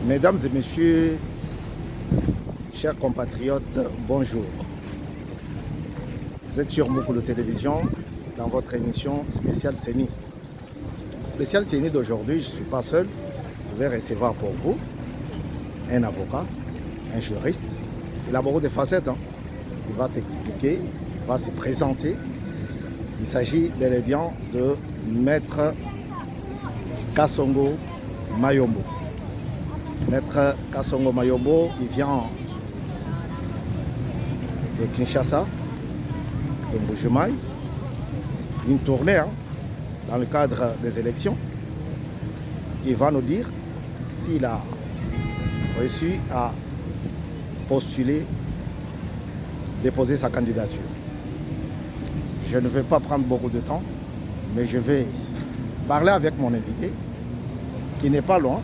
Mesdames et messieurs, chers compatriotes, bonjour. Vous êtes sur Moukoulou Télévision dans votre émission Spécial CENI. Spécial CENI d'aujourd'hui, je ne suis pas seul. Je vais recevoir pour vous un avocat, un juriste. Il a beaucoup de facettes. Il va s'expliquer, il va se présenter. Il s'agit bel et bien de Maître Kasongo Mayombo. Maître Kasongo Mayombo, il vient de Kinshasa, de Mbuji-Mayi, une tournée dans le cadre des élections. Il va nous dire s'il a réussi à postuler, déposer sa candidature. Je ne vais pas prendre beaucoup de temps, mais je vais parler avec mon invité, qui n'est pas loin,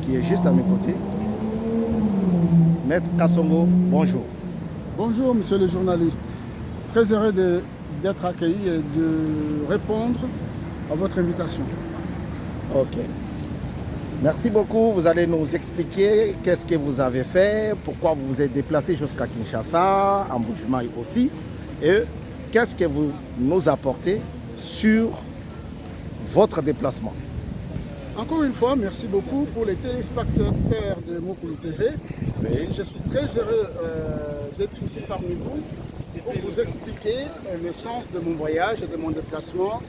qui est juste à mes côtés. Maître Kasongo, bonjour. Bonjour, monsieur le journaliste. Très heureux d'être accueilli et de répondre à votre invitation. Ok. Merci beaucoup. Vous allez nous expliquer qu'est-ce que vous avez fait, pourquoi vous vous êtes déplacé jusqu'à Kinshasa, à Mbuji-Mayi aussi, et qu'est-ce que vous nous apportez sur votre déplacement. Encore une fois, merci beaucoup pour les téléspectateurs de Moukoulou TV. Oui. Je suis très heureux d'être ici parmi vous pour vous expliquer le sens de mon voyage et de mon déplacement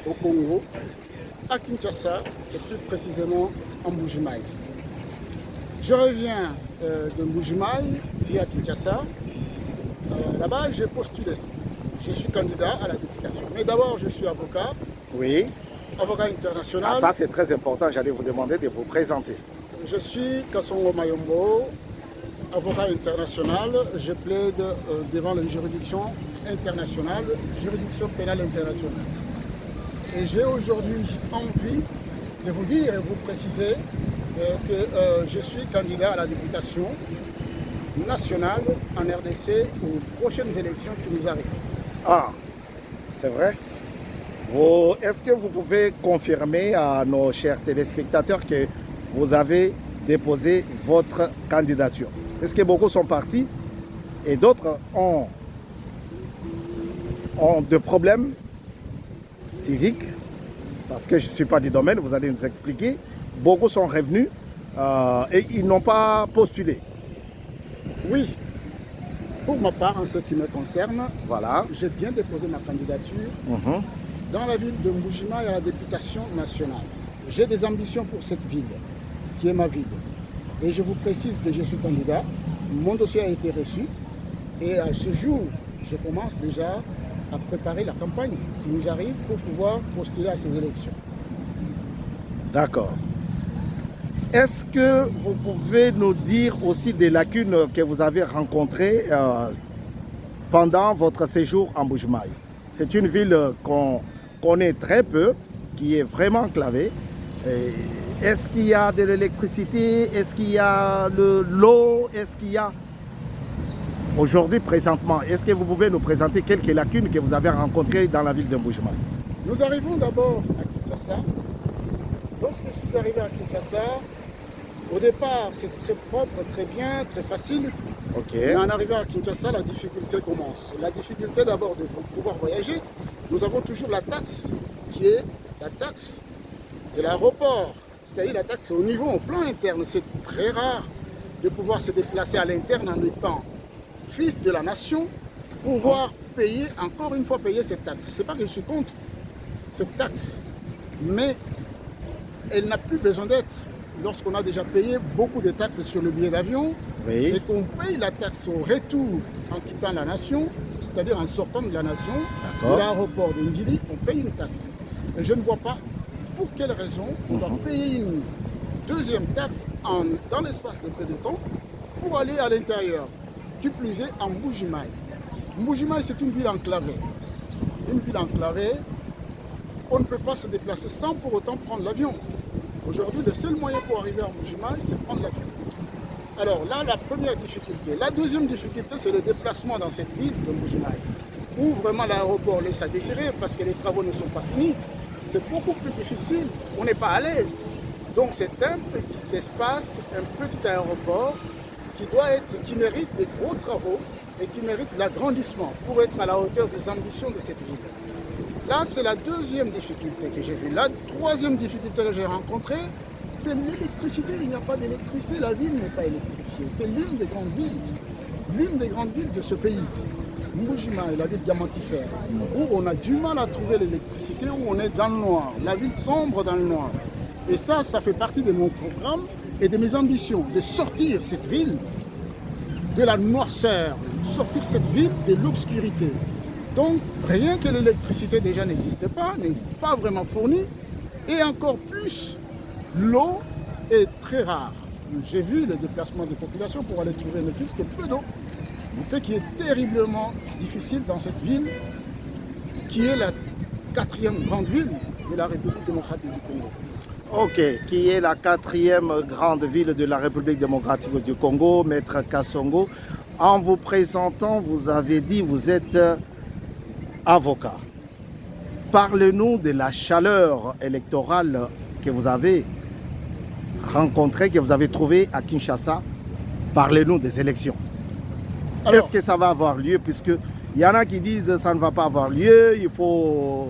au Congo, à Kinshasa et plus précisément en Mbuji-Mayi. Je reviens de Mbuji-Mayi via Kinshasa. Là-bas, j'ai postulé. Je suis candidat à la députation. Mais d'abord, je suis avocat. Oui. Avocat international. Ah, ça, c'est très important. J'allais vous demander de vous présenter. Je suis Kasongo Mayombo, avocat international. Je plaide devant la juridiction internationale, juridiction pénale internationale. Et j'ai aujourd'hui envie de vous dire et vous préciser que je suis candidat à la députation nationale en RDC aux prochaines élections qui nous arrivent. Ah, c'est vrai. Est-ce que vous pouvez confirmer à nos chers téléspectateurs que vous avez déposé votre candidature? Est-ce que beaucoup sont partis et d'autres ont des problèmes civiques? Parce que je ne suis pas du domaine, vous allez nous expliquer. Beaucoup sont revenus et ils n'ont pas postulé. Oui, pour ma part, en ce qui me concerne, Voilà. j'ai bien déposé ma candidature dans la ville de Mbuji-Mayi à la députation nationale. J'ai des ambitions pour cette ville, qui est ma ville. Et je vous précise que je suis candidat. Mon dossier a été reçu. Et à ce jour, je commence déjà à préparer la campagne qui nous arrive pour pouvoir postuler à ces élections. D'accord. Est-ce que vous pouvez nous dire aussi des lacunes que vous avez rencontrées pendant votre séjour en Mbuji-Mayi? C'est une ville qu'on connaît très peu, qui est vraiment enclavée. Est-ce qu'il y a de l'électricité? Est-ce qu'il y a de l'eau? Est-ce qu'il y a... Aujourd'hui, présentement, est-ce que vous pouvez nous présenter quelques lacunes que vous avez rencontrées dans la ville de Mbuji-Mayi? Nous arrivons d'abord à Kinshasa. Lorsque je suis arrivé à Kinshasa, au départ, c'est très propre, très bien, très facile. Ok. Mais en arrivant à Kinshasa, la difficulté commence. La difficulté d'abord de pouvoir voyager. Nous avons toujours la taxe, qui est la taxe de l'aéroport. C'est-à-dire la taxe au niveau, au plan interne. C'est très rare de pouvoir se déplacer à l'interne en étant fils de la nation, pouvoir payer, encore une fois, payer cette taxe. Je ne sais pas que je suis contre cette taxe, mais elle n'a plus besoin d'être. Lorsqu'on a déjà payé beaucoup de taxes sur le billet d'avion, Oui. et qu'on paye la taxe au retour en quittant la nation, c'est-à-dire en sortant de la nation, de l'aéroport de Ndjili, on paye une taxe. Et je ne vois pas pour quelle raison on doit payer une deuxième taxe dans l'espace de peu de temps pour aller à l'intérieur, qui plus est en Mbuji-Mayi. Mbuji-Mayi, c'est une ville enclavée. Une ville enclavée, on ne peut pas se déplacer sans pour autant prendre l'avion. Aujourd'hui, le seul moyen pour arriver à Mbuji-Mayi, c'est prendre l'avion. Alors là, la première difficulté. La deuxième difficulté, c'est le déplacement dans cette ville de Mbuji-Mayi, où vraiment l'aéroport laisse à désirer parce que les travaux ne sont pas finis. C'est beaucoup plus difficile, on n'est pas à l'aise. Donc c'est un petit espace, un petit aéroport qui mérite des gros travaux et qui mérite l'agrandissement pour être à la hauteur des ambitions de cette ville. Là, c'est la deuxième difficulté que j'ai vue. La troisième difficulté que j'ai rencontrée, c'est l'électricité. Il n'y a pas d'électricité, la ville n'est pas électrifiée. C'est l'une des grandes villes de ce pays. Mbujima est la ville diamantifère, où on a du mal à trouver l'électricité, où on est dans le noir. La ville sombre dans le noir. Et ça fait partie de mon programme et de mes ambitions, de sortir cette ville de la noirceur, sortir cette ville de l'obscurité. Donc, rien que l'électricité déjà n'existe pas, n'est pas vraiment fournie, et encore plus, l'eau est très rare. J'ai vu les déplacements des populations pour aller trouver ne fût-ce que peu d'eau. Ce qui est terriblement difficile dans cette ville, qui est la 4e grande ville de la République démocratique du Congo. Ok, qui est la 4e grande ville de la République démocratique du Congo, Maître Kasongo. En vous présentant, vous avez dit que vous êtes avocat. Parlez-nous de la chaleur électorale que vous avez rencontrée, que vous avez trouvée à Kinshasa. Parlez-nous des élections. Est-ce que ça va avoir lieu? Puisqu'il y en a qui disent que ça ne va pas avoir lieu, il faut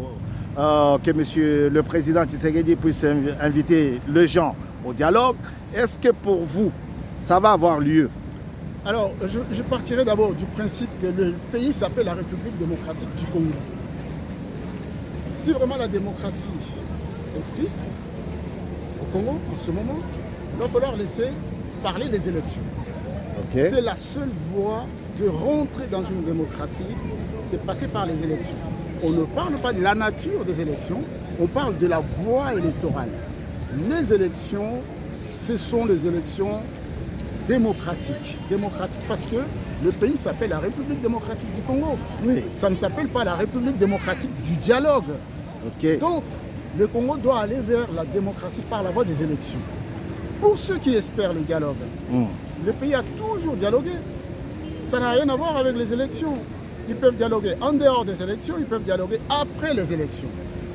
que monsieur le président Tshisekedi puisse inviter les gens au dialogue. Est-ce que pour vous, ça va avoir lieu? Alors, je partirai d'abord du principe que le pays s'appelle la République démocratique du Congo. Si vraiment la démocratie existe au Congo en ce moment, il va falloir laisser parler les élections. Okay. C'est la seule voie de rentrer dans une démocratie, c'est passer par les élections. On ne parle pas de la nature des élections, on parle de la voie électorale. Les élections, ce sont des élections démocratiques. Démocratiques parce que le pays s'appelle la République démocratique du Congo. Oui. Ça ne s'appelle pas la République démocratique du dialogue. Okay. Donc, le Congo doit aller vers la démocratie par la voie des élections. Pour ceux qui espèrent le dialogue, le pays a toujours dialogué. Ça n'a rien à voir avec les élections. Ils peuvent dialoguer en dehors des élections, ils peuvent dialoguer après les élections.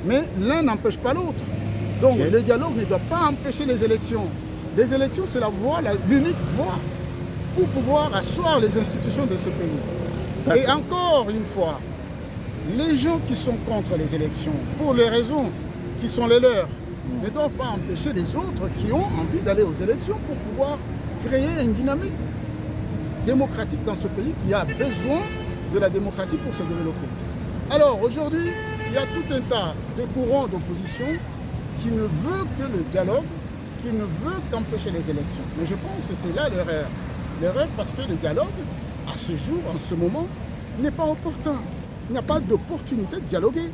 Mais l'un n'empêche pas l'autre. Donc okay. Le dialogue ne doit pas empêcher les élections. Les élections, c'est la voie, l'unique voie pour pouvoir asseoir les institutions de ce pays. Et encore une fois, les gens qui sont contre les élections, pour les raisons qui sont les leurs, ne doivent pas empêcher les autres qui ont envie d'aller aux élections pour pouvoir créer une dynamique démocratique dans ce pays qui a besoin de la démocratie pour se développer. Alors aujourd'hui, il y a tout un tas de courants d'opposition qui ne veut que le dialogue, qui ne veut qu'empêcher les élections. Mais je pense que c'est là l'erreur. L'erreur parce que le dialogue, à ce jour, en ce moment, n'est pas opportun. Il n'y a pas d'opportunité de dialoguer.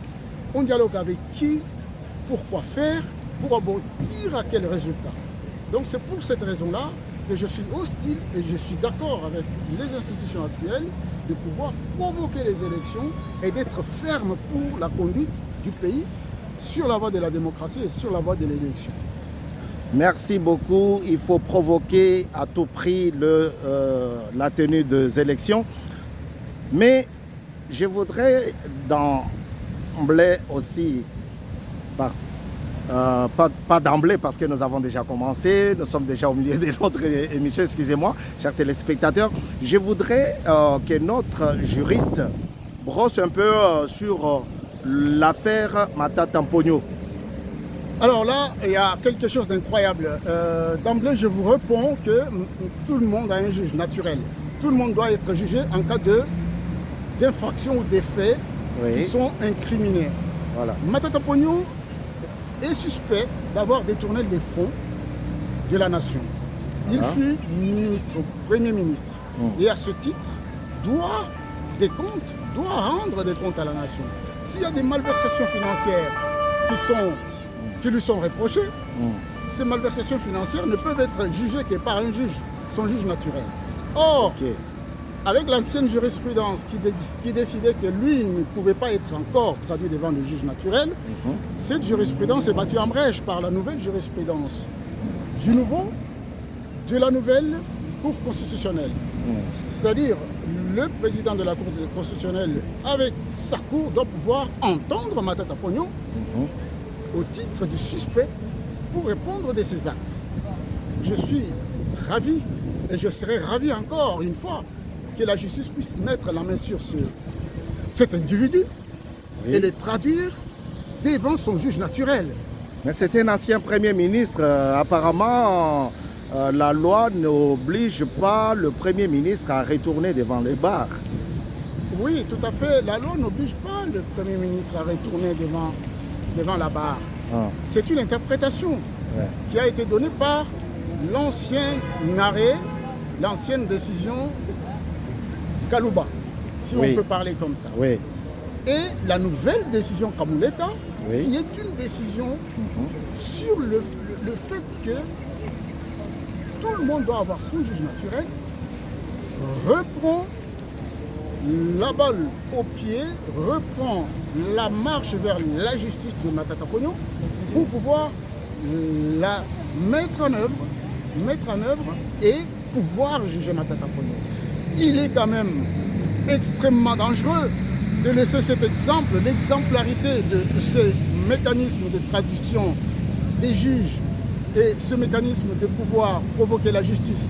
On dialogue avec qui, pourquoi faire, pour aboutir à quel résultat. Donc c'est pour cette raison-là que je suis hostile et je suis d'accord avec les institutions actuelles de pouvoir provoquer les élections et d'être ferme pour la conduite du pays sur la voie de la démocratie et sur la voie de l'élection. Merci beaucoup. Il faut provoquer à tout prix la tenue des élections. Mais je voudrais d'emblée aussi, pas d'emblée parce que nous avons déjà commencé, nous sommes déjà au milieu de notre émission, excusez-moi, chers téléspectateurs. Je voudrais que notre juriste brosse un peu sur l'affaire Matata Mponyo. Alors là, il y a quelque chose d'incroyable. D'emblée, je vous réponds que tout le monde a un juge naturel. Tout le monde doit être jugé en cas d'infraction ou d'effets qui sont incriminés. Voilà. Matata Mponyo est suspect d'avoir détourné les fonds de la nation. Il fut ministre, premier ministre. Et à ce titre, doit rendre des comptes à la nation. S'il y a des malversations financières qui lui sont reprochées, ces malversations financières ne peuvent être jugées que par un juge, son juge naturel. Or, avec l'ancienne jurisprudence qui décidait que lui ne pouvait pas être encore traduit devant le juge naturel, cette jurisprudence est battue en brèche par la nouvelle jurisprudence de la nouvelle Cour constitutionnelle. C'est-à-dire, le président de la Cour constitutionnelle, avec sa cour, doit pouvoir entendre Matata Mponyo au titre du suspect pour répondre de ses actes. Je suis ravi et je serai ravi encore une fois que la justice puisse mettre la main sur cet individu et le traduire devant son juge naturel. Mais c'est un ancien Premier ministre. Apparemment, la loi n'oblige pas le Premier ministre à retourner devant les barres. Oui, tout à fait. La loi n'oblige pas le Premier ministre à retourner devant la barre. Ah. C'est une interprétation qui a été donnée par l'ancien arrêt, l'ancienne décision Kalouba, si on peut parler comme ça. Oui. Et la nouvelle décision Kamuleta, qui est une décision sur le fait que tout le monde doit avoir son juge naturel, reprend la balle au pied, reprend la marche vers la justice de Matata Ponyo pour pouvoir la mettre en œuvre et pouvoir juger Matata Ponyo. Il est quand même extrêmement dangereux de laisser cet exemple, l'exemplarité de ces mécanismes de traduction des juges et ce mécanisme de pouvoir provoquer la justice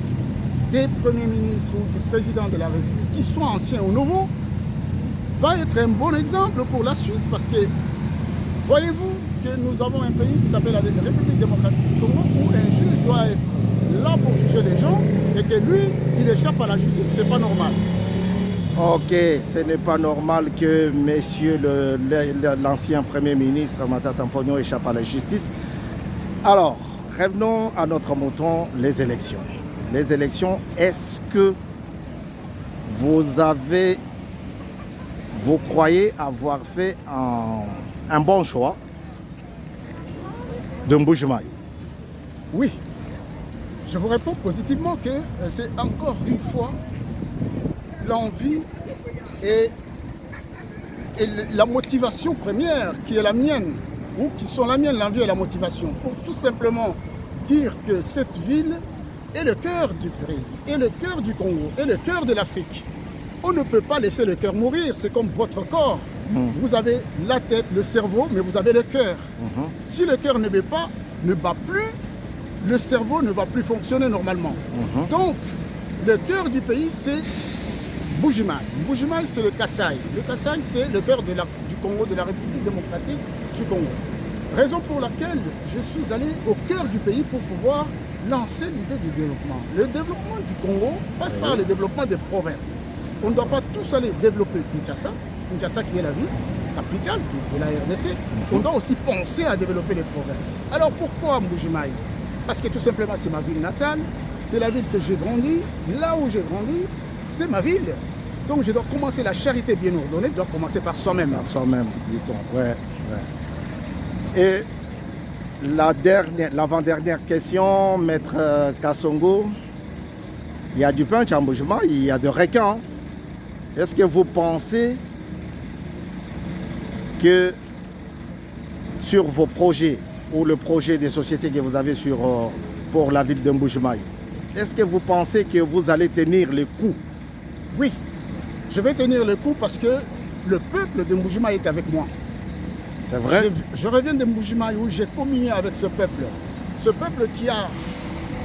des premiers ministres ou du président de la République, qu'ils soient anciens ou nouveaux, va être un bon exemple pour la suite parce que voyez-vous que nous avons un pays qui s'appelle la République démocratique du Congo où un juge doit être là pour juger les gens et que lui, il échappe à la justice, c'est pas normal. Ok, ce n'est pas normal que messieurs l'ancien Premier ministre Matata Ponyo échappe à la justice. Alors, revenons à notre mouton, les élections. Les élections, est-ce que vous croyez avoir fait un bon choix de Mbuji-Mayi? Oui, je vous réponds positivement que c'est encore une fois l'envie et la motivation première qui est la mienne, ou qui sont la mienne, l'envie et la motivation, pour tout simplement dire que cette ville est le cœur du pays, est le cœur du Congo, est le cœur de l'Afrique. On ne peut pas laisser le cœur mourir, c'est comme votre corps. Vous avez la tête, le cerveau, mais vous avez le cœur. Si le cœur ne bat plus, le cerveau ne va plus fonctionner normalement. Donc, le cœur du pays, c'est Mbuji-Mayi. Mbuji-Mayi, c'est le Kasaï. Le Kasaï, c'est le cœur du Congo, de la République démocratique du Congo. Raison pour laquelle je suis allé au cœur du pays pour pouvoir lancer l'idée du développement. Le développement du Congo passe par le développement des provinces. On ne doit pas tous aller développer Kinshasa qui est la ville capitale de la RDC. On doit aussi penser à développer les provinces. Alors pourquoi Mbuji-Mayi? Parce que tout simplement c'est ma ville natale, c'est la ville que j'ai grandi, là où j'ai grandi, c'est ma ville. Donc je dois commencer la charité bien ordonnée, doit commencer par soi-même. Par soi-même, dit-on. Ouais. Et l'avant-dernière question, Maître Kassongo, il y a du punch en Mbuji-Mayi, il y a de requins. Est-ce que vous pensez que sur vos projets ou le projet des sociétés que vous avez pour la ville de Mbuji-Mayi, est-ce que vous pensez que vous allez tenir le coup? Oui, je vais tenir le coup parce que le peuple de Mbuji-Mayi est avec moi. C'est vrai? Je reviens de Mbuji-Mayi où j'ai communié avec ce peuple. Ce peuple qui a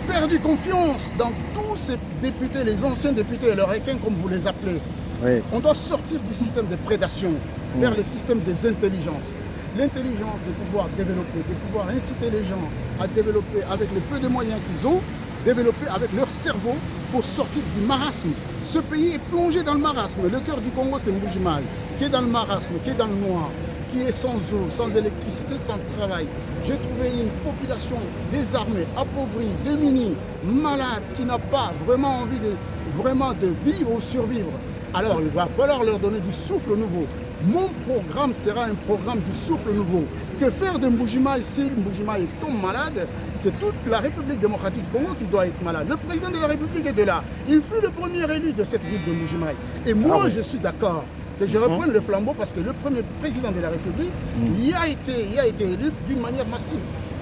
perdu confiance dans tous ces députés, les anciens députés et leurs requins comme vous les appelez. Oui. On doit sortir du système de prédation vers le système des intelligences. L'intelligence de pouvoir développer, de pouvoir inciter les gens à développer avec le peu de moyens qu'ils ont, développer avec leur cerveau pour sortir du marasme. Ce pays est plongé dans le marasme. Le cœur du Congo, c'est Mbuji-Mayi, qui est dans le marasme, qui est dans le noir, qui est sans eau, sans électricité, sans travail. J'ai trouvé une population désarmée, appauvrie, démunie, malade, qui n'a pas vraiment envie de vivre ou survivre. Alors il va falloir leur donner du souffle nouveau. Mon programme sera un programme du souffle nouveau. Que faire de Mbuji-Mayi si Mbuji-Mayi tombe malade? C'est toute la République démocratique du Congo qui doit être malade. Le président de la République est de là. Il fut le premier élu de cette ville de Mbuji-Mayi. Et moi, je suis d'accord que je reprenne le flambeau parce que le premier président de la République y a été élu d'une manière massive.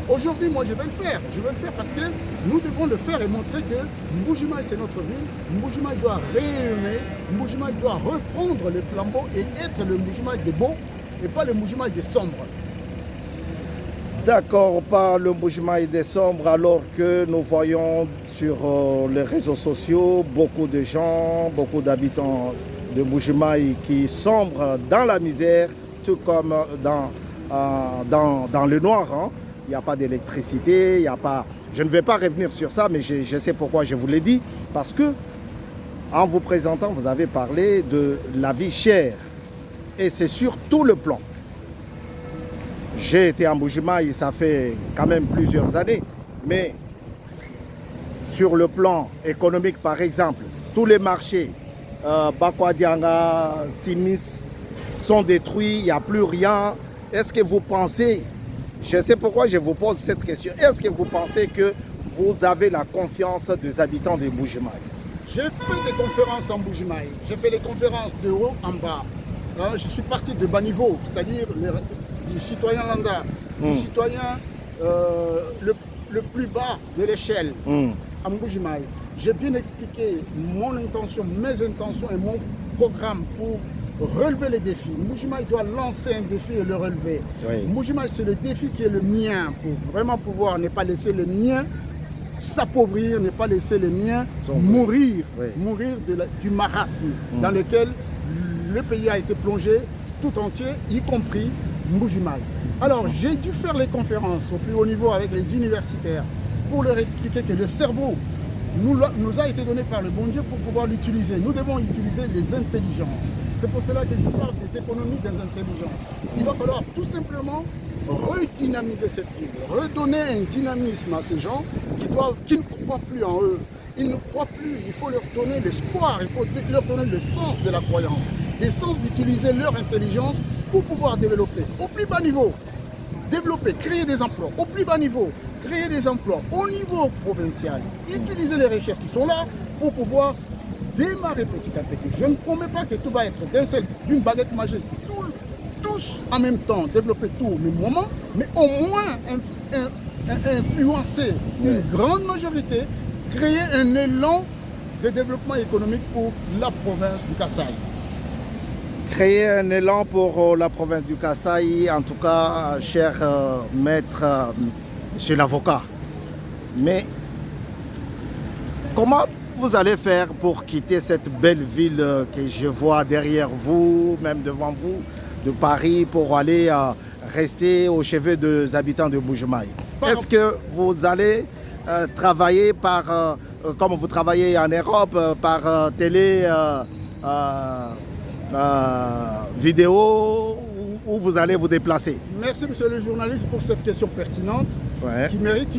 Aujourd'hui, moi, je vais le faire. Je vais le faire parce que nous devons le faire et montrer que Mbuji-Mayi, c'est notre ville. Mbuji-Mayi doit rayonner. Mbuji-Mayi doit reprendre le flambeau et être le Mbuji-Mayi des beaux et pas le Mbuji-Mayi des sombres. D'accord, par le Mbuji-Maï décembre, alors que nous voyons sur les réseaux sociaux beaucoup de gens, beaucoup d'habitants de Mbuji-Maï qui sombrent dans la misère, tout comme dans le noir. Hein. Il n'y a pas d'électricité, il n'y a pas... Je ne vais pas revenir sur ça, mais je sais pourquoi je vous l'ai dit. Parce que, en vous présentant, vous avez parlé de la vie chère. Et c'est sur tout le plan. J'ai été en Mbuji-Maï, ça fait quand même plusieurs années, mais sur le plan économique, par exemple, tous les marchés, Bakwadianga, Simis, sont détruits, il n'y a plus rien. Est-ce que vous pensez, je sais pourquoi je vous pose cette question, est-ce que vous pensez que vous avez la confiance des habitants de Mbuji-Maï? J'ai fait des conférences en Mbuji-Maï, j'ai fait des conférences de haut en bas. Je suis parti de bas niveau, c'est-à-dire du citoyen lambda, du citoyen le plus bas de l'échelle, à Mbuji-Maï. J'ai bien expliqué mon intention, mes intentions et mon programme pour relever les défis. Mbuji-Maï doit lancer un défi et le relever. Oui. Mbuji-Maï, c'est le défi qui est le mien, pour vraiment pouvoir ne pas laisser les miens s'appauvrir, ne pas laisser les miens mourir, mourir du marasme dans lequel le pays a été plongé tout entier, y compris Mbuji-Maï. Alors j'ai dû faire les conférences au plus haut niveau avec les universitaires pour leur expliquer que le cerveau nous a été donné par le bon Dieu pour pouvoir l'utiliser. Nous devons utiliser les intelligences. C'est pour cela que je parle des économies des intelligences. Il va falloir tout simplement redynamiser cette ville, redonner un dynamisme à ces gens qui ne croient plus en eux. Ils ne croient plus, il faut leur donner l'espoir, il faut leur donner le sens de la croyance, le sens d'utiliser leur intelligence pour pouvoir développer au plus bas niveau, développer, créer des emplois au plus bas niveau, créer des emplois au niveau provincial, utiliser les richesses qui sont là pour pouvoir démarrer petit à petit. Je ne promets pas que tout va être d'une baguette magique, tous en même temps, développer tout au même moment, mais au moins influencer une grande majorité, créer un élan de développement économique pour la province du Kasaï. Créer un élan pour la province du Kasaï, en tout cas, cher maître, monsieur l'avocat. Mais comment vous allez faire pour quitter cette belle ville que je vois derrière vous, même devant vous, de Paris, pour aller rester au chevet des habitants de Mbuji-Maï? Est-ce que vous allez travailler comme vous travaillez en Europe, par télé, vidéo, où vous allez vous déplacer? Merci, monsieur le journaliste, pour cette question pertinente qui mérite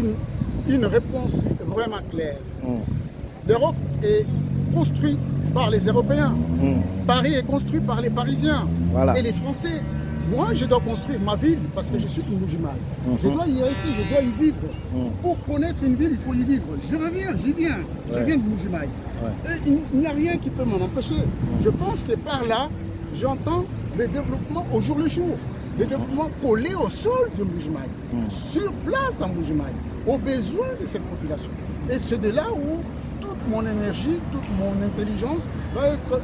une réponse vraiment claire. L'Europe est construite par les Européens. Paris est construit par les Parisiens et les Français. Moi, je dois construire ma ville parce que je suis Mbuji-Maï. Je dois y rester, je dois y vivre. Pour connaître une ville, il faut y vivre. J'y viens de Mbuji-Maï. Et il n'y a rien qui peut m'en empêcher. Je pense que par là, j'entends le développement au jour le jour. Le développement collé au sol de Mbuji-Maï, sur place en Mbuji-Maï, aux besoins de cette population. Et c'est de là où toute mon énergie, toute mon intelligence va être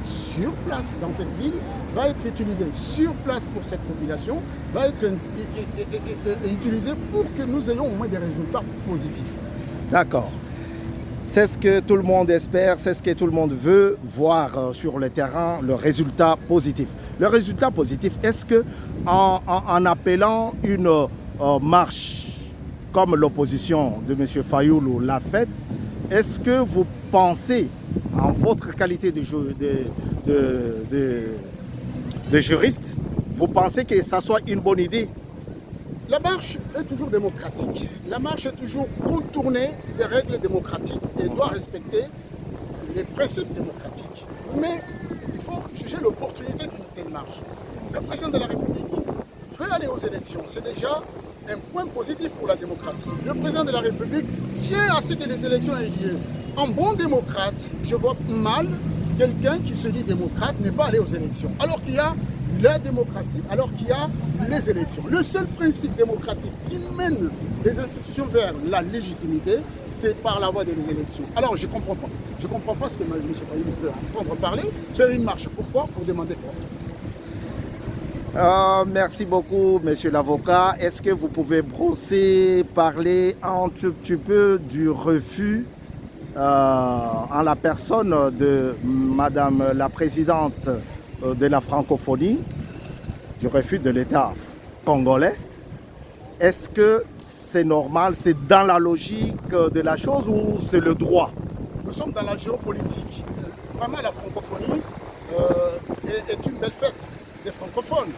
sur place dans cette ville, va être utilisée sur place pour cette population, va être utilisée pour que nous ayons au moins des résultats positifs. D'accord. C'est ce que tout le monde espère, c'est ce que tout le monde veut voir sur le terrain, le résultat positif. Le résultat positif, est-ce que en appelant une marche comme l'opposition de M. Fayoulou l'a faite, est-ce que vous pensez, en votre qualité de juriste, vous pensez que ça soit une bonne idée? La marche est toujours démocratique. La marche est toujours contournée des règles démocratiques et doit respecter les principes démocratiques. Mais il faut juger l'opportunité d'une telle marche. Le président de la République veut aller aux élections. C'est déjà un point positif pour la démocratie. Le président de la République tient à ce que les élections aient lieu. En bon démocrate, je vois mal quelqu'un qui se dit démocrate n'est pas allé aux élections. Alors qu'il y a la démocratie, alors qu'il y a les élections. Le seul principe démocratique qui mène les institutions vers la légitimité, c'est par la voie des élections. Alors je ne comprends pas. Je ne comprends pas ce que M. Fayoulou veut entendre parler. Faire une marche. Pourquoi? Pour demander quoi? Merci beaucoup, monsieur l'avocat. Est-ce que vous pouvez parler un tout petit peu du refus en la personne de madame la présidente de la francophonie, du refus de l'État congolais? Est-ce que c'est normal, c'est dans la logique de la chose ou c'est le droit? Nous sommes dans la géopolitique. Vraiment, la francophonie est une belle fête des francophones.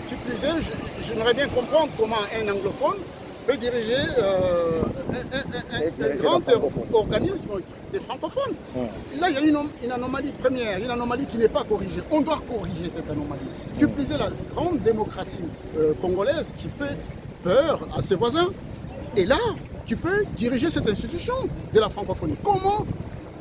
Qui plus est, j'aimerais bien comprendre comment un anglophone peut diriger un grand organisme des francophones. Là, il y a une anomalie première, une anomalie qui n'est pas corrigée. On doit corriger cette anomalie. Qui plus est, la grande démocratie congolaise qui fait peur à ses voisins. Et là, tu peux diriger cette institution de la francophonie. Comment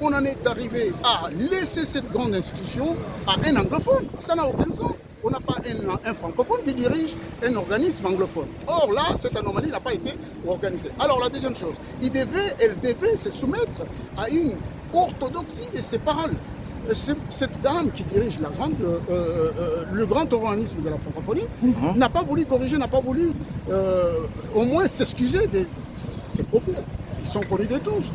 on en est arrivé à laisser cette grande institution à un anglophone? Ça n'a aucun sens. On n'a pas un francophone qui dirige un organisme anglophone. Or là, cette anomalie n'a pas été organisée. Alors la deuxième chose, elle devait se soumettre à une orthodoxie de ses paroles. Cette dame qui dirige le grand organisme de la francophonie n'a pas voulu corriger, n'a pas voulu au moins s'excuser de ses propos. Ils sont connus de tous.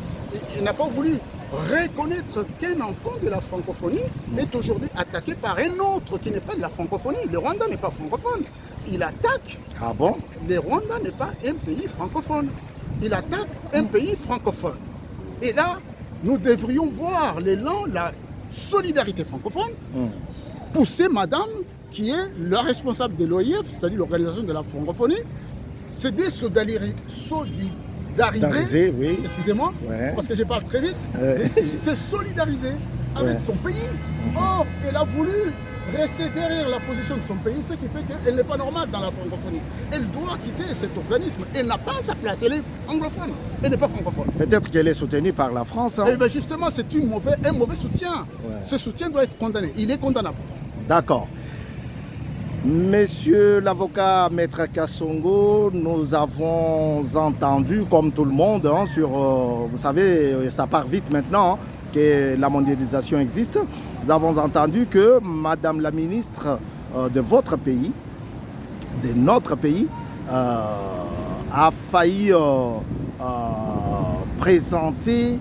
Il n'a pas voulu reconnaître qu'un enfant de la francophonie est aujourd'hui attaqué par un autre qui n'est pas de la francophonie. Le Rwanda n'est pas francophone. Il attaque. Ah bon? Le Rwanda n'est pas un pays francophone. Il attaque un pays francophone. Et là, nous devrions voir l'élan, la solidarité francophone, pousser madame, qui est la responsable de l'OIF, c'est-à-dire l'organisation de la francophonie, c'est de solidariser, oui. Excusez-moi, parce que je parle très vite, c'est solidariser avec son pays. Or, elle a voulu rester derrière la position de son pays, ce qui fait qu'elle n'est pas normale dans la francophonie. Elle doit quitter cet organisme. Elle n'a pas sa place. Elle est anglophone. Elle n'est pas francophone. Peut-être qu'elle est soutenue par la France. Hein? Eh bien justement, c'est un mauvais soutien. Ce soutien doit être condamné. Il est condamnable. D'accord. Monsieur l'avocat Maître Kassongo, nous avons entendu, comme tout le monde, hein, sur, vous savez, ça part vite maintenant, hein, que la mondialisation existe. Nous avons entendu que Madame la ministre de votre pays, de notre pays, a failli présenter,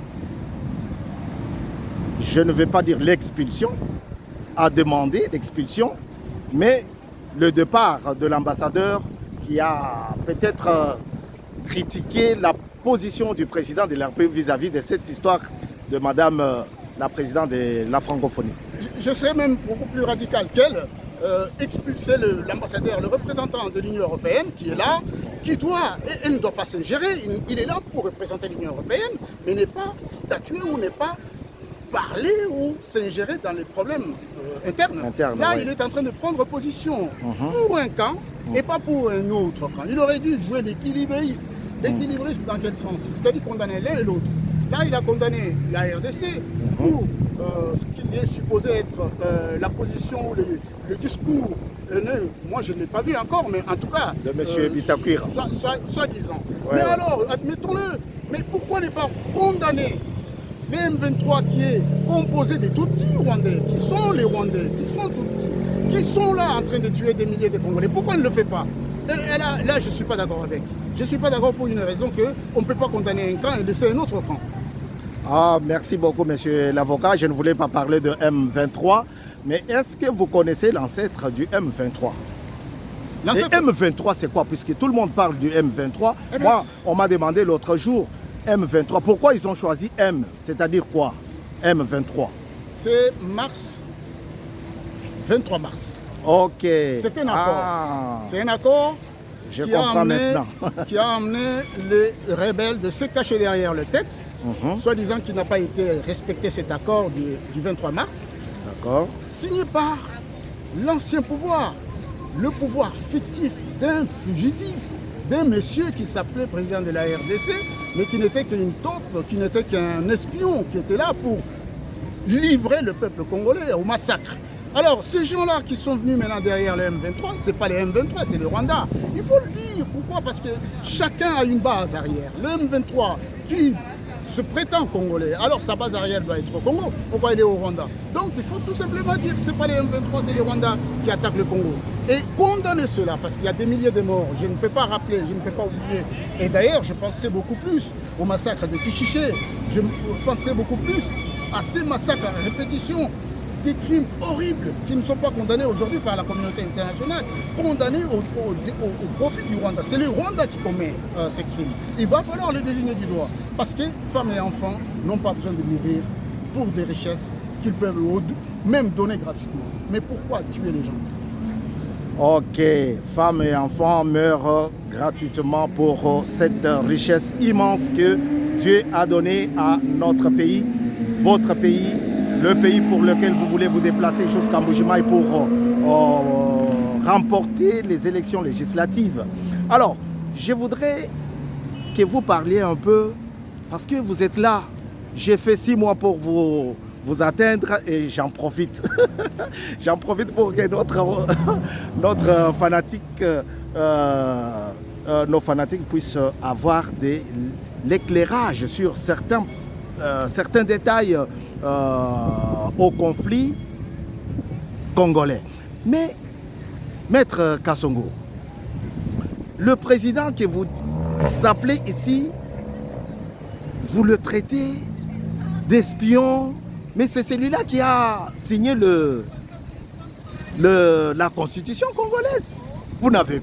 je ne vais pas dire l'expulsion, a demandé l'expulsion, mais le départ de l'ambassadeur qui a peut-être critiqué la position du président de la République vis-à-vis de cette histoire de Madame la présidente de la francophonie. Je serais même beaucoup plus radical qu'elle, expulser l'ambassadeur, le représentant de l'Union européenne qui est là, elle ne doit pas s'ingérer, il est là pour représenter l'Union européenne, mais n'est pas statuer ou n'est pas parler ou s'ingérer dans les problèmes internes. Là, il est en train de prendre position pour un camp et pas pour un autre camp. Il aurait dû jouer l'équilibriste. L'équilibriste dans quel sens? C'est-à-dire condamner l'un et l'autre. Là, il a condamné la RDC pour ce qui est supposé être la position, le discours haineux. Moi, je ne l'ai pas vu encore, mais en tout cas... De M. Bitakwira. Soi-disant. Mais alors, admettons-le, mais pourquoi ne pas condamner les M23 qui est composé des Tutsis rwandais, qui sont les Rwandais, qui sont Tutsis, qui sont là en train de tuer des milliers de Congolais? Pourquoi on ne le fait pas? Et là, je ne suis pas d'accord avec. Je ne suis pas d'accord pour une raison qu'on ne peut pas condamner un camp et laisser un autre camp. Ah, merci beaucoup, monsieur l'avocat. Je ne voulais pas parler de M23, mais est-ce que vous connaissez l'ancêtre du M23? Le M23, c'est quoi? Puisque tout le monde parle du M23. Moi, on m'a demandé l'autre jour, M23, pourquoi ils ont choisi M? C'est-à-dire quoi, M23? C'est mars, 23 mars. Ok. C'est un accord. C'est un accord qui a amené les rebelles de se cacher derrière le texte, soi-disant qu'il n'a pas été respecté cet accord du 23 mars. D'accord. Signé par l'ancien pouvoir, le pouvoir fictif d'un fugitif, d'un monsieur qui s'appelait président de la RDC, mais qui n'était qu'une taupe, qui n'était qu'un espion, qui était là pour livrer le peuple congolais au massacre. Alors, ces gens-là qui sont venus maintenant derrière les M23, ce n'est pas les M23, c'est le Rwanda. Il faut le dire. Pourquoi? Parce que chacun a une base arrière. Le M23 qui se prétend congolais, alors sa base arrière doit être au Congo. Pourquoi il est au Rwanda? Donc, il faut tout simplement dire que ce n'est pas les M23, c'est les Rwandais qui attaquent le Congo. et condamner cela, parce qu'il y a des milliers de morts. Je ne peux pas rappeler, je ne peux pas oublier. Et d'ailleurs, je penserai beaucoup plus au massacre de Kichiché. Je penserai beaucoup plus à ces massacres à répétition, des crimes horribles qui ne sont pas condamnés aujourd'hui par la communauté internationale, condamnés au profit du Rwanda. C'est le Rwanda qui commet ces crimes. Il va falloir les désigner du doigt, parce que femmes et enfants n'ont pas besoin de mourir pour des richesses qu'ils peuvent même donner gratuitement. Mais pourquoi tuer les gens? Ok, femmes et enfants meurent gratuitement pour cette richesse immense que Dieu a donnée à notre pays, votre pays, le pays pour lequel vous voulez vous déplacer jusqu'à Mbuji-Mayi pour remporter les élections législatives. Alors, je voudrais que vous parliez un peu, parce que vous êtes là. J'ai fait 6 mois pour vous atteindre et j'en profite. J'en profite pour que notre fanatique, nos fanatiques puissent avoir l'éclairage sur certains détails au conflit congolais. Mais, Maître Kasongo, le président que vous appelez ici, vous le traitez d'espion, mais c'est celui-là qui a signé la constitution congolaise. Vous n'avez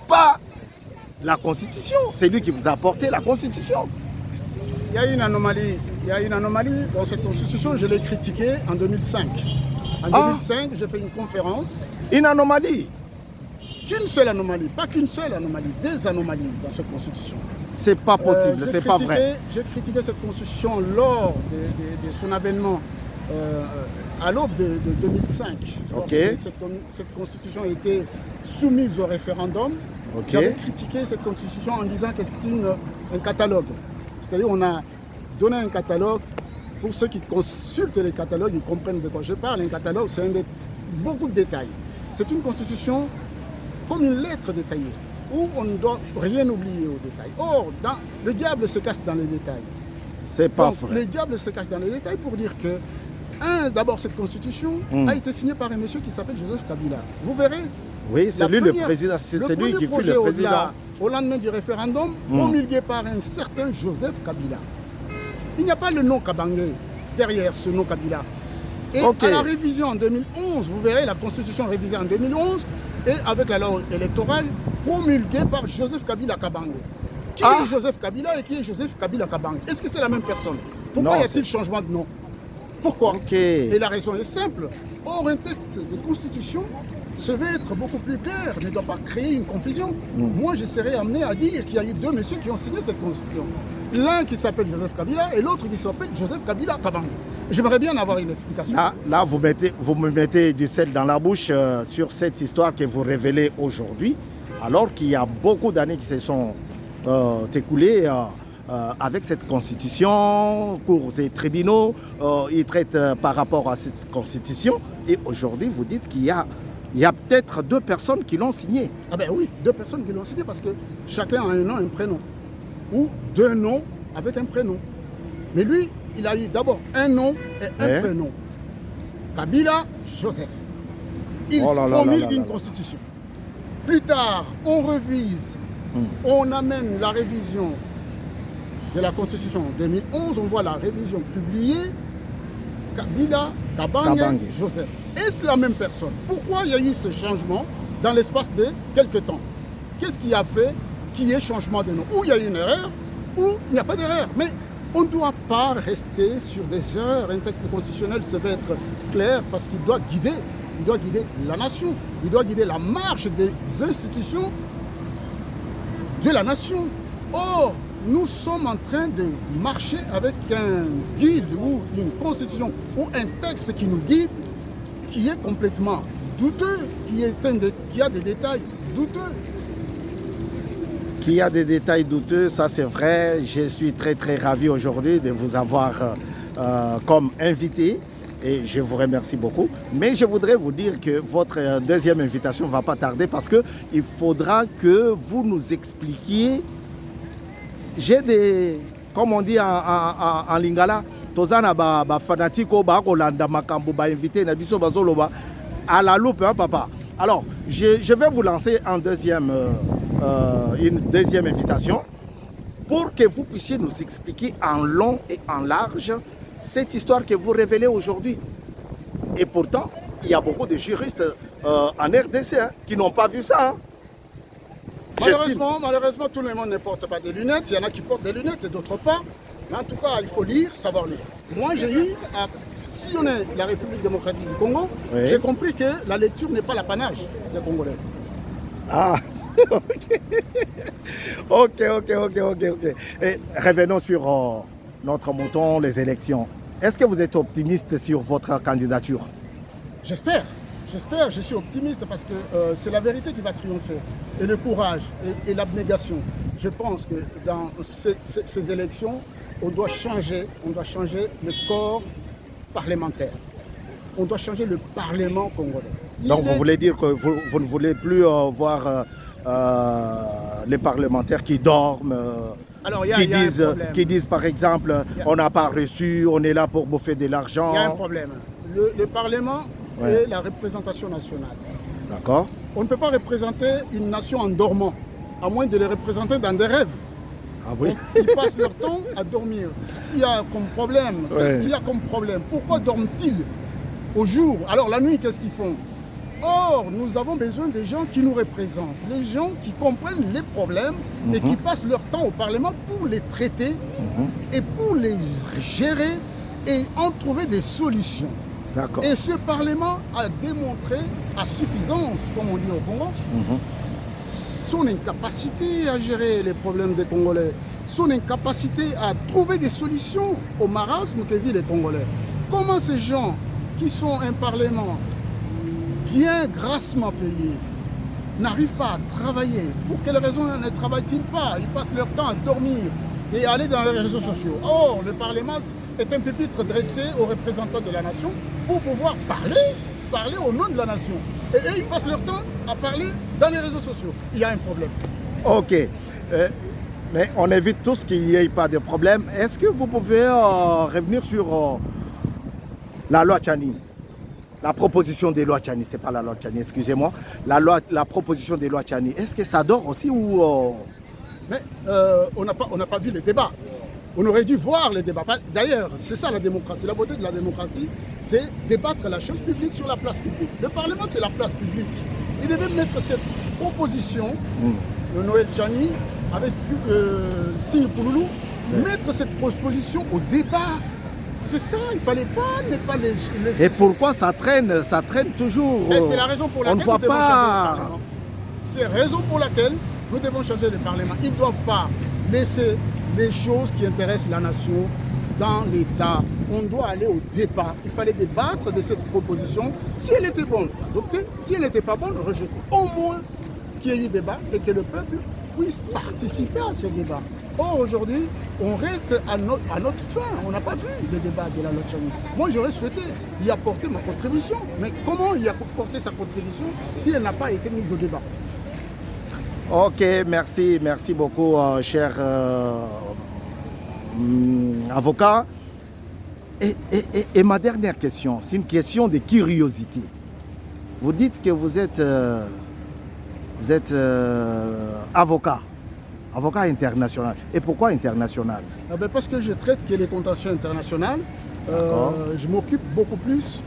pas la constitution, c'est lui qui vous a apporté la constitution. Il y a une anomalie dans cette constitution, je l'ai critiquée en 2005. En 2005, j'ai fait une conférence. Une anomalie? Qu'une seule anomalie, pas qu'une seule anomalie, des anomalies dans cette constitution. C'est pas possible, c'est pas vrai. J'ai critiqué cette constitution lors de son avènement à l'aube de 2005. Okay. Cette constitution a été soumise au référendum. Okay. J'avais critiqué cette constitution en disant que c'est un catalogue. C'est-à-dire on a donné un catalogue. Pour ceux qui consultent les catalogues, ils comprennent de quoi je parle. Un catalogue, c'est beaucoup de détails. C'est une constitution comme une lettre détaillée, où on ne doit rien oublier aux détails. Or, le diable se cache dans les détails. C'est pas vrai. Le diable se cache dans les détails pour dire que, d'abord, cette constitution a été signée par un monsieur qui s'appelle Joseph Kabila. Vous verrez. Oui, c'est lui le président. C'est lui qui fut le président. Au lendemain du référendum, promulgué par un certain Joseph Kabila. Il n'y a pas le nom Kabangé derrière ce nom Kabila. Et à la révision en 2011, vous verrez la constitution révisée en 2011, et avec la loi électorale promulguée par Joseph Kabila Kabange. Qui est Joseph Kabila et qui est Joseph Kabila Kabange? Est-ce que c'est la même personne? Pourquoi y a-t-il changement de nom? Pourquoi? Et la raison est simple. Or, un texte de constitution se veut être beaucoup plus clair, ne doit pas créer une confusion. Moi, je serais amené à dire qu'il y a eu 2 messieurs qui ont signé cette constitution. L'un qui s'appelle Joseph Kabila et l'autre qui s'appelle Joseph Kabila Kabange. J'aimerais bien avoir une explication. Là vous me mettez du sel dans la bouche sur cette histoire que vous révélez aujourd'hui, alors qu'il y a beaucoup d'années qui se sont écoulées avec cette constitution, cours et tribunaux, ils traitent par rapport à cette constitution. Et aujourd'hui, vous dites qu'il y a peut-être 2 personnes qui l'ont signée. Ah ben oui, 2 personnes qui l'ont signée parce que chacun a un nom et un prénom. Ou 2 noms avec un prénom. Mais lui, il a eu d'abord un nom et un prénom. Kabila Joseph. Il promulgue une constitution. Plus tard, on revise, on amène la révision de la constitution en 2011, on voit la révision publiée, Kabila, Kabange, Joseph. Est-ce la même personne? Pourquoi il y a eu ce changement dans l'espace de quelques temps? Qu'est-ce qui a fait qu'il y ait changement de nom? Ou il y a une erreur, ou il n'y a pas d'erreur. Mais on ne doit pas rester sur des erreurs. Un texte constitutionnel se veut être clair parce qu'il doit guider la nation. Il doit guider la marche des institutions de la nation. Or, nous sommes en train de marcher avec un guide ou une constitution ou un texte qui nous guide, qui est complètement douteux, qui a des détails douteux. Qu'il y a des détails douteux, ça c'est vrai. Je suis très très ravi aujourd'hui de vous avoir comme invité et je vous remercie beaucoup. Mais je voudrais vous dire que votre deuxième invitation ne va pas tarder parce qu'il faudra que vous nous expliquiez. J'ai des, comme on dit en lingala, tozana ba fanatiko ba kolanda makambo ba invité na biso bazoloba à la loupe, hein, papa. Alors, je vais vous lancer une deuxième invitation pour que vous puissiez nous expliquer en long et en large cette histoire que vous révélez aujourd'hui. Et pourtant, il y a beaucoup de juristes en RDC qui n'ont pas vu ça. Malheureusement, tout le monde ne porte pas des lunettes. Il y en a qui portent des lunettes et d'autres pas. Mais en tout cas, il faut lire, savoir lire. Moi, j'ai eu à sillonner la République démocratique du Congo. Oui. J'ai compris que la lecture n'est pas l'apanage des Congolais. Ah, ok. Et revenons sur notre mouton, les élections. Est-ce que vous êtes optimiste sur votre candidature? J'espère, je suis optimiste parce que c'est la vérité qui va triompher. Et le courage et l'abnégation. Je pense que dans ces élections, on doit changer le corps parlementaire. On doit changer le Parlement congolais. Donc vous voulez dire que vous ne voulez plus voir les parlementaires qui dorment, alors, qui disent par exemple on n'a pas reçu, on est là pour bouffer de l'argent. Il y a un problème. Le Parlement est la représentation nationale. D'accord. On ne peut pas représenter une nation en dormant, à moins de les représenter dans des rêves. Ah oui. Ils passent leur temps à dormir. Ce qu'il y a comme problème, qu'est-ce qu'il y a comme problème? Pourquoi dorment-ils au jour? Alors la nuit, qu'est-ce qu'ils font? Or, nous avons besoin des gens qui nous représentent, les gens qui comprennent les problèmes et qui passent leur temps au Parlement pour les traiter et pour les gérer et en trouver des solutions. D'accord. Et ce Parlement a démontré à suffisance, comme on dit au Congo, son incapacité à gérer les problèmes des Congolais, son incapacité à trouver des solutions au marasme que vivent les Congolais. Comment ces gens qui sont un Parlement bien grassement payé n'arrivent pas à travailler? Pour quelles raisons ne travaillent-ils pas? Ils passent leur temps à dormir et à aller dans les réseaux sociaux. Or, le Parlement est un pupitre dressé aux représentants de la nation pour pouvoir parler au nom de la nation. Et ils passent leur temps à parler dans les réseaux sociaux. Il y a un problème. Ok. Mais on évite tous qu'il n'y ait pas de problème. Est-ce que vous pouvez revenir sur la loi Tchani? La proposition des lois Tchani, c'est pas la loi Tchani, excusez-moi. La proposition des lois Tchani, est-ce que ça dort aussi ou... Mais on n'a pas vu les débats. On aurait dû voir les débats. D'ailleurs, c'est ça la démocratie. La beauté de la démocratie, c'est débattre la chose publique sur la place publique. Le Parlement, c'est la place publique. Il devait mettre cette proposition de Noël Tchani avec Signe Pouloulou, mettre cette proposition au débat. C'est ça, il ne fallait pas les... Et pourquoi ça traîne toujours? C'est la raison pour laquelle nous devons changer le Parlement. C'est la raison pour laquelle nous devons changer le Parlement. Ils ne doivent pas laisser les choses qui intéressent la nation dans l'État. On doit aller au débat. Il fallait débattre de cette proposition. Si elle était bonne, adopter. Si elle n'était pas bonne, rejeter. Au moins qu'il y ait eu débat et que le peuple puisse participer à ce débat. Or, aujourd'hui, on reste à notre fin. On n'a pas vu le débat de la loi Tchani. Moi, j'aurais souhaité y apporter ma contribution. Mais comment y apporter sa contribution si elle n'a pas été mise au débat? Ok, merci beaucoup, cher avocat. Et ma dernière question, c'est une question de curiosité. Vous dites que vous êtes avocat international. Et pourquoi international? Parce que je traite que les contentieux internationaux. Je m'occupe beaucoup plus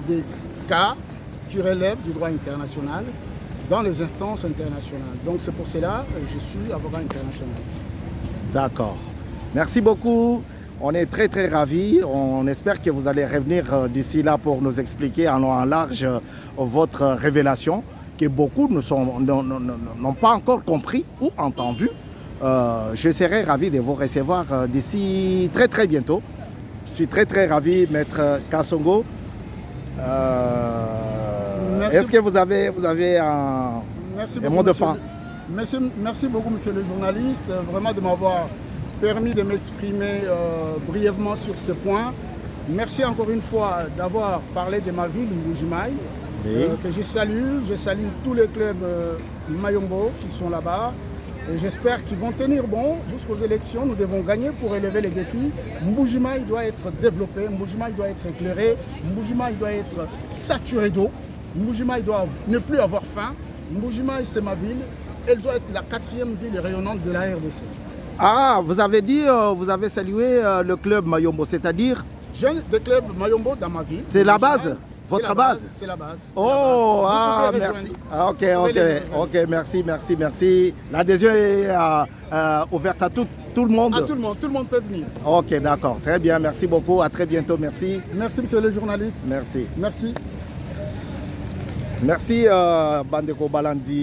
des cas qui relèvent du droit international dans les instances internationales. Donc c'est pour cela que je suis avocat international. D'accord. Merci beaucoup. On est très ravis. On espère que vous allez revenir d'ici là pour nous expliquer en long et en large votre révélation que beaucoup n'ont pas encore compris ou entendu. Je serai ravi de vous recevoir d'ici très bientôt. Je suis très ravi, Maître Kassongo. Est-ce que vous avez un mot de fin? Merci beaucoup, monsieur le journaliste, vraiment de m'avoir permis de m'exprimer brièvement sur ce point. Merci encore une fois d'avoir parlé de ma ville, Mbuji-Mayi, que je salue. Je salue tous les clubs Mayombo qui sont là-bas. Et j'espère qu'ils vont tenir bon jusqu'aux élections. Nous devons gagner pour élever les défis. Mbuji-Mayi doit être développé, Mbuji-Mayi doit être éclairé, Mbuji-Mayi doit être saturé d'eau. Mbuji-Mayi doit ne plus avoir faim. Mbuji-Mayi, c'est ma ville. Elle doit être la 4e ville rayonnante de la RDC. Ah, vous avez dit, vous avez salué le club Mayombo, c'est-à-dire? J'ai des clubs Mayombo dans ma ville. C'est la base? Votre base? C'est la base. Oh, ah, merci. Ah, ok, merci. L'adhésion est ouverte à tout le monde? À tout le monde peut venir. Ok, d'accord, très bien, merci beaucoup, à très bientôt, merci. Merci, monsieur le journaliste. Merci. Merci. Merci, Bandeko Balandi.